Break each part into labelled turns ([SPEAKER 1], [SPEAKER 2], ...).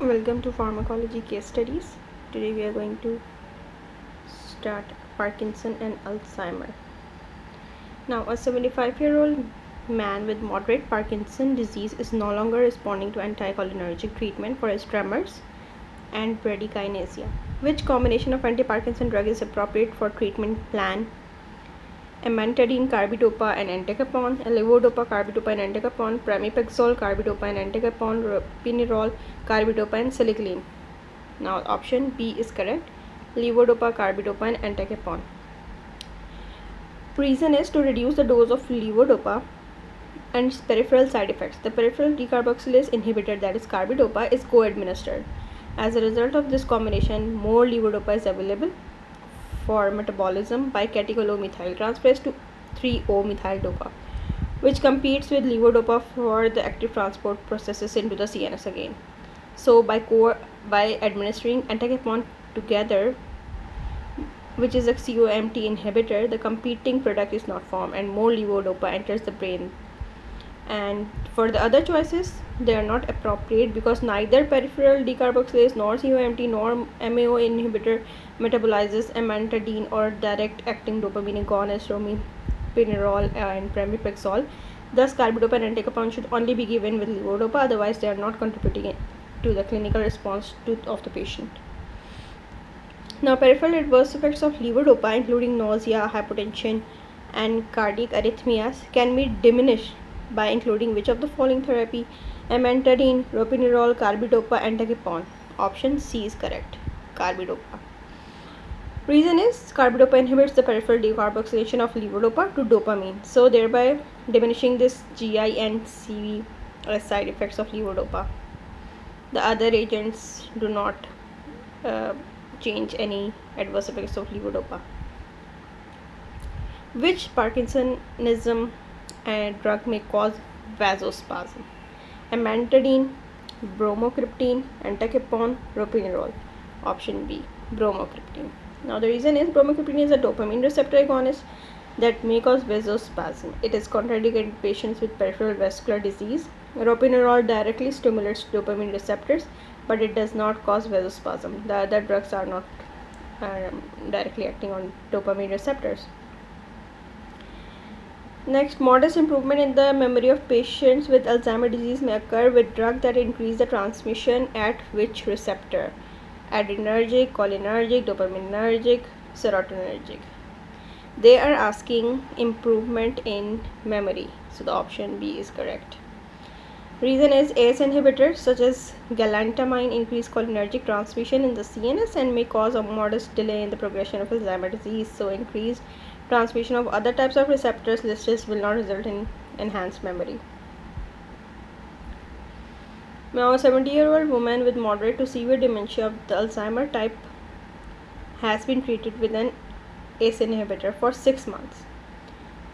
[SPEAKER 1] Welcome to Pharmacology case studies. Today we are going to start Parkinson and Alzheimer. Now, a 75-year-old man with moderate Parkinson disease is no longer responding to anticholinergic treatment for his tremors and bradykinesia. Which combination of anti-Parkinson drug is appropriate for treatment plan? Amantadine, carbidopa, and entacapone, levodopa, carbidopa, and entacapone, pramipexole, carbidopa, and entacapone, ropinirole, carbidopa, and silicoline. Now, option B is correct. Levodopa, carbidopa, and entacapone. Reason is to reduce the dose of levodopa and its peripheral side effects. The peripheral decarboxylase inhibitor, that is carbidopa, is co-administered. As a result of this combination, more levodopa is available for metabolism by catechol-methyltransferase to 3-O-methyl-dopa, which competes with levodopa for the active transport processes into the CNS again. So by administering entacapone together, which is a COMT inhibitor, the competing product is not formed and more levodopa enters the brain. And for the other choices, they are not appropriate because neither peripheral decarboxylase nor COMT nor MAO inhibitor metabolizes amantadine or direct acting dopamine agonist ropinirole and pramipexole. Thus, carbidopa and entacapone should only be given with levodopa, otherwise they are not contributing to the clinical response of the patient. Now, peripheral adverse effects of levodopa, including nausea, hypotension, and cardiac arrhythmias, can be diminished by including which of the following therapy? Amantadine, ropinirole, carbidopa, entacapone. Option C is correct. Carbidopa. Reason is carbidopa inhibits the peripheral decarboxylation of levodopa to dopamine, so thereby diminishing this GI and CVS side effects of levodopa. The other agents do not change any adverse effects of levodopa. Which parkinsonism drug may cause vasospasm? Amantadine, bromocriptine, entacapone, ropinirole. Option B, bromocriptine. Now the reason is bromocriptine is a dopamine receptor agonist that may cause vasospasm. It is contraindicated in patients with peripheral vascular disease. Ropinirole directly stimulates dopamine receptors, but it does not cause vasospasm. The other drugs are not directly acting on dopamine receptors. Next, modest improvement in the memory of patients with Alzheimer's disease may occur with drugs that increase the transmission at which receptor? Adrenergic, cholinergic, dopaminergic, serotonergic. They are asking improvement in memory, so the option B is correct. Reason is ACE inhibitors such as galantamine increase cholinergic transmission in the CNS and may cause a modest delay in the progression of Alzheimer's disease. So increased transmission of other types of receptors listed will not result in enhanced memory. Now, a 70-year-old woman with moderate to severe dementia of the Alzheimer type has been treated with an ACE inhibitor for 6 months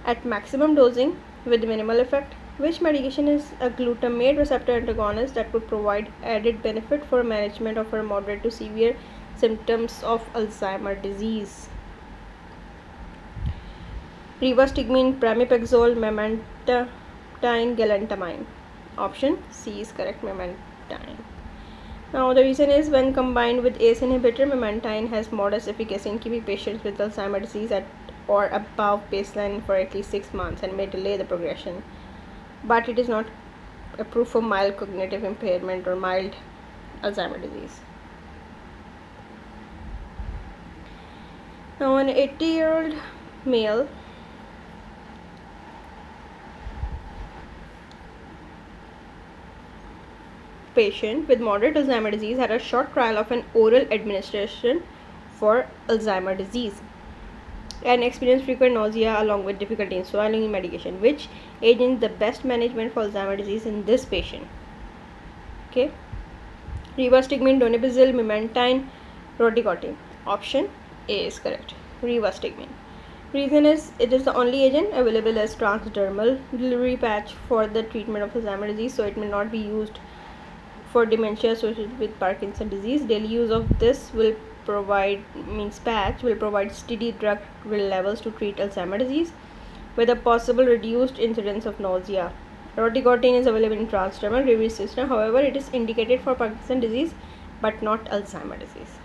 [SPEAKER 1] at maximum dosing with minimal effect. Which medication is a glutamate receptor antagonist that could provide added benefit for management of her moderate to severe symptoms of Alzheimer's disease? Rivastigmine, pramipexole, memantine, galantamine. Option C is correct, memantine. Now the reason is when combined with ACE inhibitor, memantine has modest efficacy in keeping patients with Alzheimer's disease at or above baseline for at least 6 months and may delay the progression. But it is not approved for mild cognitive impairment or mild Alzheimer's disease. Now, an 80-year-old male patient with moderate Alzheimer's disease had a short trial of an oral administration for Alzheimer's disease and experienced frequent nausea along with difficulty in swallowing medication. Which agent is the best management for Alzheimer's disease in this patient? Okay, rivastigmine, donepezil, memantine, rotigotine. Option A is correct, rivastigmine. Reason is it is the only agent available as transdermal delivery patch for the treatment of Alzheimer's disease, so it may not be used for dementia associated with Parkinson's disease. Daily use of this patch will provide steady drug levels to treat Alzheimer's disease with a possible reduced incidence of nausea Rotigotine is available in transdermal review system. However, it is indicated for Parkinson's disease but not Alzheimer's disease.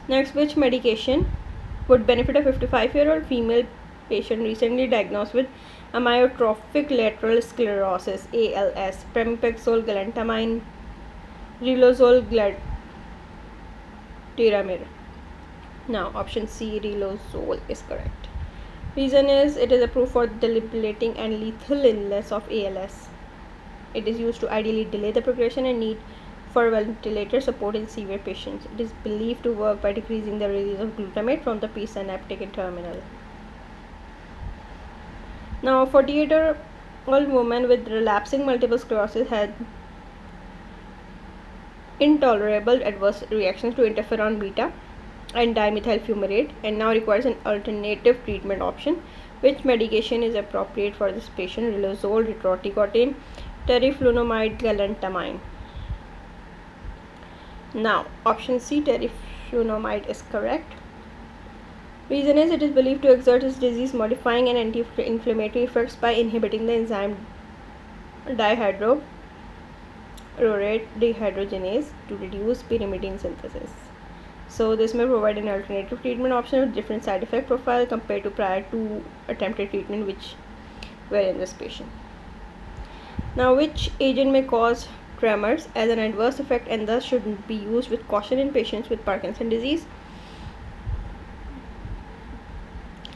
[SPEAKER 1] Next, which medication would benefit a 55-year-old female patient recently diagnosed with amyotrophic lateral sclerosis (ALS)? Pramipexole, galantamine, riluzole, glatiramir. Now, option C, riluzole is correct. Reason is it is approved for debilitating and lethal illness of ALS. It is used to ideally delay the progression and need for ventilator support in severe patients. It is believed to work by decreasing the release of glutamate from the presynaptic terminal. Now, a 48-year-old woman with relapsing multiple sclerosis had intolerable adverse reactions to interferon beta and dimethyl fumarate and now requires an alternative treatment option. Which medication is appropriate for this patient? Riluzole, rotigotine, teriflunomide, galantamine. Now, option C, teriflunomide is correct. Reason is it is believed to exert its disease modifying and anti-inflammatory effects by inhibiting the enzyme dihydroarate dehydrogenase to reduce pyrimidine synthesis. So this may provide an alternative treatment option with different side effect profile compared to prior to attempted treatment which were in this patient. Now, which agent may cause tremors as an adverse effect and thus should be used with caution in patients with Parkinson's disease,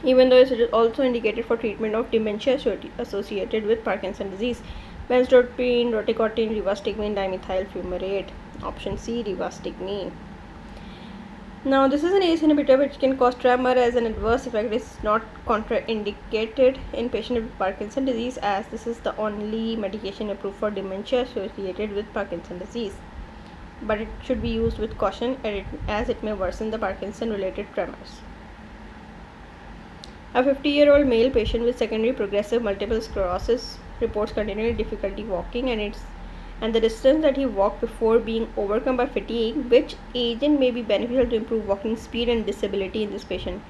[SPEAKER 1] even though it is also indicated for treatment of dementia associated with Parkinson's disease? Benzodiazepine, rotigotine, rivastigmine, dimethyl fumarate. Option C, rivastigmine. Now, this is an ACE inhibitor which can cause tremor as an adverse effect. It is not contraindicated in patients with Parkinson's disease as this is the only medication approved for dementia associated with Parkinson's disease. But it should be used with caution as it may worsen the Parkinson-related tremors. A 50-year-old male patient with secondary progressive multiple sclerosis reports continuing difficulty walking and the distance that he walked before being overcome by fatigue. Which agent may be beneficial to improve walking speed and disability in this patient?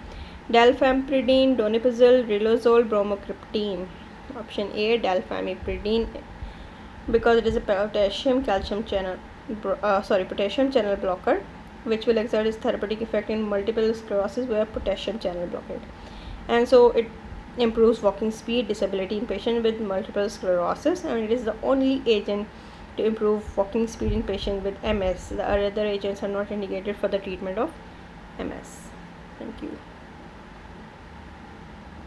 [SPEAKER 1] Dalfampridine, donepezil, riluzole, bromocriptine. Option A, dalfampridine, because it is a potassium channel blocker which will exert its therapeutic effect in multiple sclerosis where potassium channel blockade, and so it improves walking speed, disability in patients with multiple sclerosis, and it is the only agent to improve walking speed in patients with MS. The other agents are not indicated for the treatment of MS. Thank you.